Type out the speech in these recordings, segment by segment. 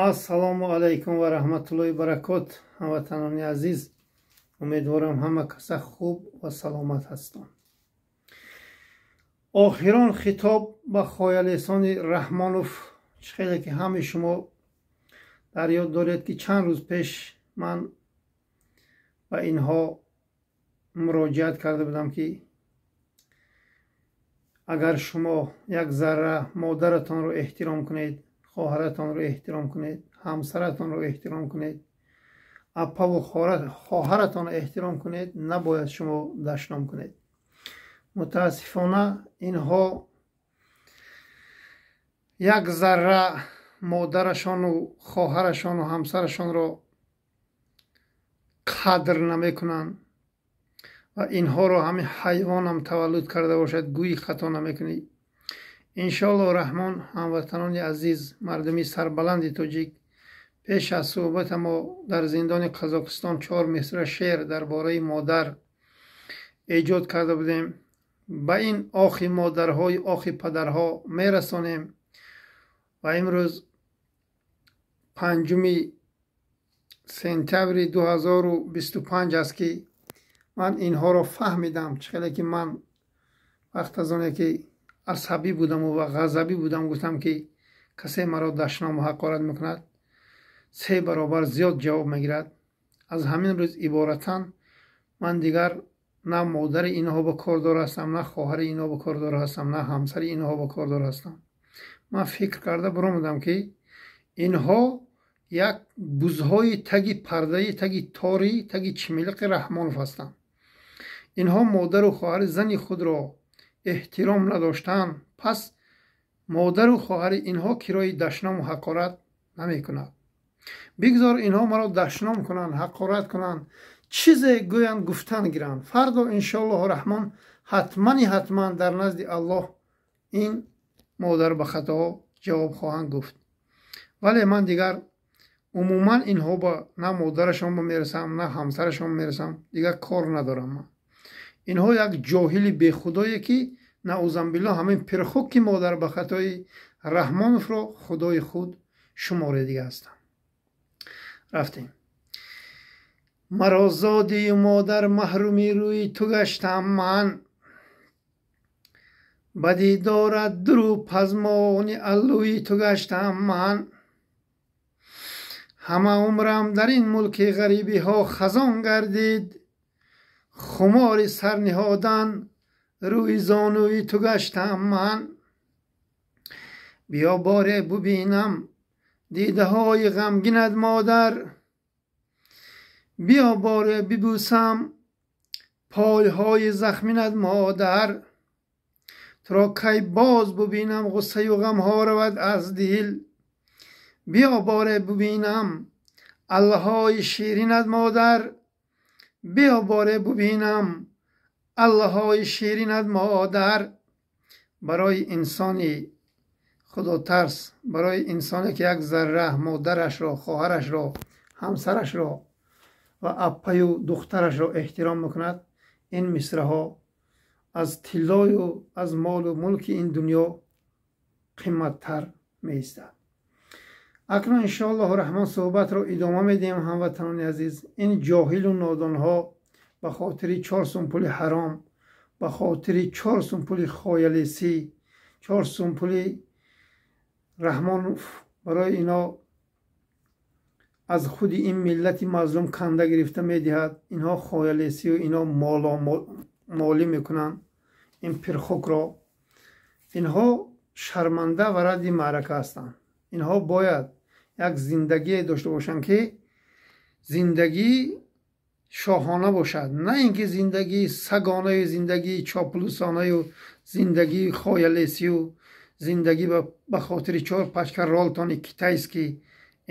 ассалому алайкум ва раҳматуллоҳи баракот. ҳамватанони азиз, умедворам ҳама каса хуб ва саломат ҳастанд. охирон хитоб ба хоялесони раҳмонов. хеле ки ҳамаи шумо дар ёд доред ки чанд рӯз пеш ман ба инҳо муроҷиат карда будам ки агар шумо як зарра модаратонро эҳтиром кунед, хоҳаратонро эҳтиром кунед, ҳамсаратонро эҳтиром кунед, апаву хоҳаратонро эҳтиром кунед, набояд шумо дашном кунед. мутаассифона инҳо як зарра модарашону хоҳарашону ҳамсарашонро қадр намекунанд ва инҳоро ҳамин ҳайвонам таваллуд карда бошад гӯи хато намекунӣ. иншоаллоҳ раҳмон, ҳамватанони азиз, мардуми сарбаланди тоҷик, пеш аз суҳбата мо дар зиндони қазоқистон 4 мисра шеър дар бораи модар эҷод карда будем. ба ин охи модарҳои охи падарҳо мерасонем ва имрӯз 5 сентябри 2025 аст ки ман инҳоро фаҳмидам. чхеле ки ман вақт аз оне ки асабӣ будаму ва ғазабӣ будам, гуфтам ки касе маро дашному ҳақорат мекунад 3 баробар зиёд ҷавоб мегирад. аз ҳамин рӯз иборатан ман дигар на модари инҳо ба кордор ҳастам, на хоҳари инҳо ба кордор ҳастам, на ҳамсари инҳо ба кордор ҳастам. ман фикр карда баромадам ки инҳо як бузҳои таги пардаи, таги тори, таги чимилиқи раҳмонов ҳастанд. инҳо модару хоҳари зани худро эҳтиром надоштанд, пас модару хоҳари инҳо кирои дашному ҳақорат намекунад. бигзор инҳо маро дашном кунанд, ҳақорат кунанд, чизе гӯянд гуфтан гиранд. фардо иншоаллоҳ раҳмон ҳатман дар назди аллоҳ ин модар ба хатоҳо ҷавоб хоҳанд гуфт. вале ман дигар умуман инҳо ба на модарашон мерасам, на ҳамсарашон мерасам, дигар кор надорам. ман инҳо як ҷоҳили бехудое ки наъузамбиллоҳ ҳамин пирхуки модар ба хатои раҳмоновро худои худ шуморедига ҳастанд. рафтем. маро зодию модар маҳруми рӯи ту гаштам ман, ба дидорат дуру пазмони аллӯи ту гаштам ман. ҳама умрам дар ин мулки ғарибиҳо хазон гардид, хумори сар ниҳодан рӯи зонӯи ту гаштам ман. биё боре бубинам дидаҳои ғамгинат модар, биё боре бибӯсам пойҳои захминат модар. туро кай боз бубинам ғуссаю ғамҳо равад аз дил, биё боре бубинам аллаҳои ширинат модар, биё боре бубинам аллаҳои ширинат модар. барои инсони худотарс, барои инсоне ки як зарра модарашро, хоҳарашро, ҳамсарашро ва аппаю духтарашро эҳтиром мекунад, ин мисраҳо аз тиллою аз молу мулки ин дунё қимматтар меистад. акнун иншоаллоҳ раҳмон суҳбатро идома медиҳем. ҳамватанони азиз, ин ҷоҳилу нодонҳо ба хотири 4 сум пули ҳаром, ба хотири 4 сум пули хоялесӣ, 4 сум пули раҳмонов барои ино аз худи ин миллати мазлум канда гирифта медиҳад. инҳо хоялесию ино молӣ мекунанд ин пирхукро. инҳо шарманда ва радди маърака ҳастанд. инҳо бояд як зиндагие дошта бошанд ки зиндагӣ шоҳона бошад, на ин ки зиндагии сагонаю зиндагии чоплусонаю зиндагии хоялесию зиндагӣ ба хотири 4 пачка ролтони китайст ки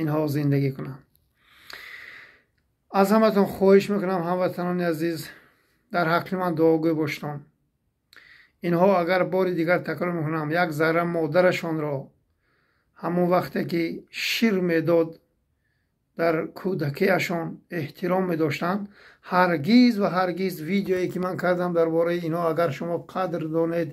инҳо зиндагӣ кунанд. аз ҳаматон хоҳиш мекунам ҳамватанони азиз, дар ҳаққи ман дуогӯй боштон. инҳо агар бори дигар такрор мекунам, як зарра модарашонро ҳамон вақте ки шир медод дар кӯдакиашон эҳтиром медоштанд, ҳаргиз ва ҳаргиз видеое ки ман кардам дар бораи инҳо агар шумо қадр донед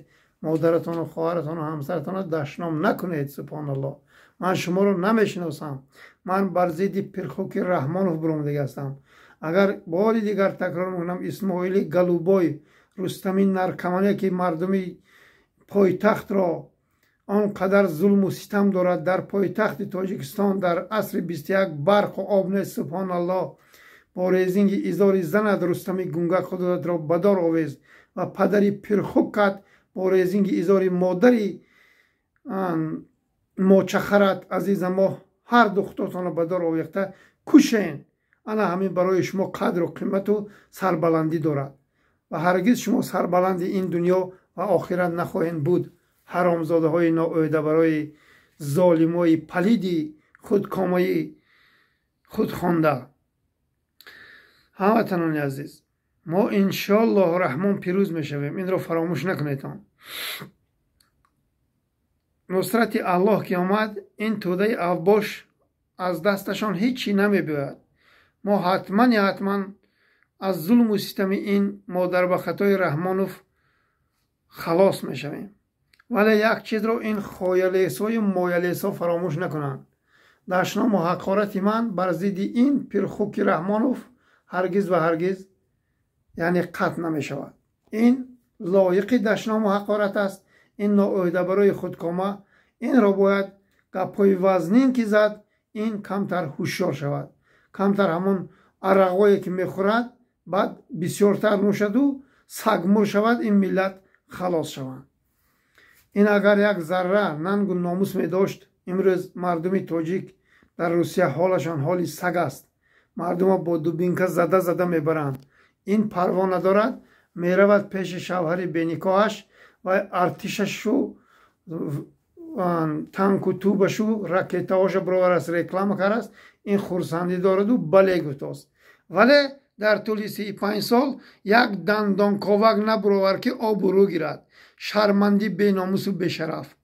модаратону хоҳаратону ҳамсаратонро дашном накунед. субҳаналлоҳ. من شما رو نمیشناسم. من بر ضد پرخوک رحمانوف برآمده هستم. اگر باری دیگر تکرار میکنم، اسماعیل گلوبای رستمی نرکمانی که مردمی پایتخت را آنقدر ظلم و ستم دارد، در پایتخت تاجیکستان در عصر 21 برق و آب نیست. سبحان الله، با ریزینگ ایزاری زند رستمی گونگک خودت را بدار آویز و پدری پرخوکت با ریزینگ ایزاری مادری موچخرت عزیز ما هر دخترتان را بدار آویخته کشین. انا همین برای شما قدر و قیمت و سربلندی دارد و هرگز شما سربلند این دنیا و آخرت نخواهید بود. حرامزاده های ناایده برای ظالمای پلیدی خودکامای خودخوانده. هموطنان عزیز، ما انشاءالله رحمان پیروز میشویم. این را فراموش نکنید. نصرت الله که آمد، این توده اوباش از دستشان هیچی نمیباید. ما حتما از ظلم و ستم این مادر به خطای رحمانوف خلاص میشویم. ولی یک چیز رو این خایلیسای مایلیسا فراموش نکنند. دشنام و حقارت من بر ضد این پرخوک رحمانوف هرگز و هرگز یعنی قطع نمی شود. این لایق دشنام و حقارت است. این ناایده برای خودکامه. این را باید گپای وزنین که زد این کمتر هوشیار شود، کمتر همون عرقایی که میخورد بعد بسیارتر نوشد و سگمور شود، این ملت خلاص شوند. این اگر یک ذره ننگ و ناموس می داشت، امروز مردم تاجیک در روسیه حالشان حالی سگ است. مردم با دوبینکه زده میبرند. این پروا ندارد، میرود پیش شوهر بینیکاهش و ارتشش و تانک و توبش و راکتاش برابر است رکلام کرد است. این خورسندی دارد و بله گفتاست. ولی در طول 35 سال یک دندان کاوک نبرابر که آبرو گیرد. شرمندی، بیناموس و بشرف.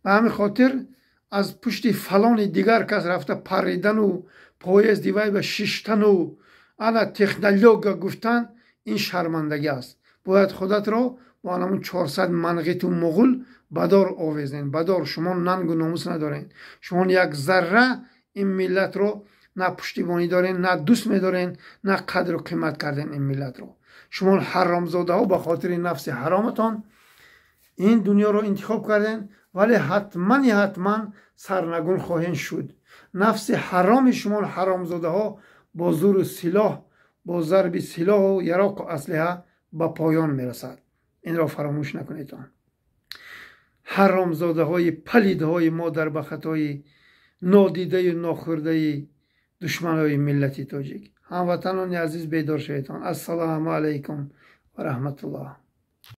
به همین خاطر از پشت فلان دیگر کس رفته پریدن و پایز دیوای به ششتن و انا تکنولوژی گفتن، این شرمندگی است. باید خودت را با همون 400 منقیت و مغول بدار آویزین. بدار، شما ننگ و ناموس ندارین. شما یک ذره این ملت رو نه پشتیبانی دارین، نه دوست میدارین، نه قدر و قیمت کردین این ملت رو. شما حرامزاده ها به خاطر نفس حرامتان این دنیا رو انتخاب کردین، ولی حتما سرنگون خواهین شد. نفس حرام شما حرامزاده ها با زور و سلاح، با ضرب سلاح و یراق و اسلحه به پایان میرسد. این را فراموش نکنید. حرامزاده های پلید های مادر به خطای نادیده و ناخورده دشمن های ملت تاجیک. هموطنان عزیز بیدار شوید. السلام علیکم و رحمت الله.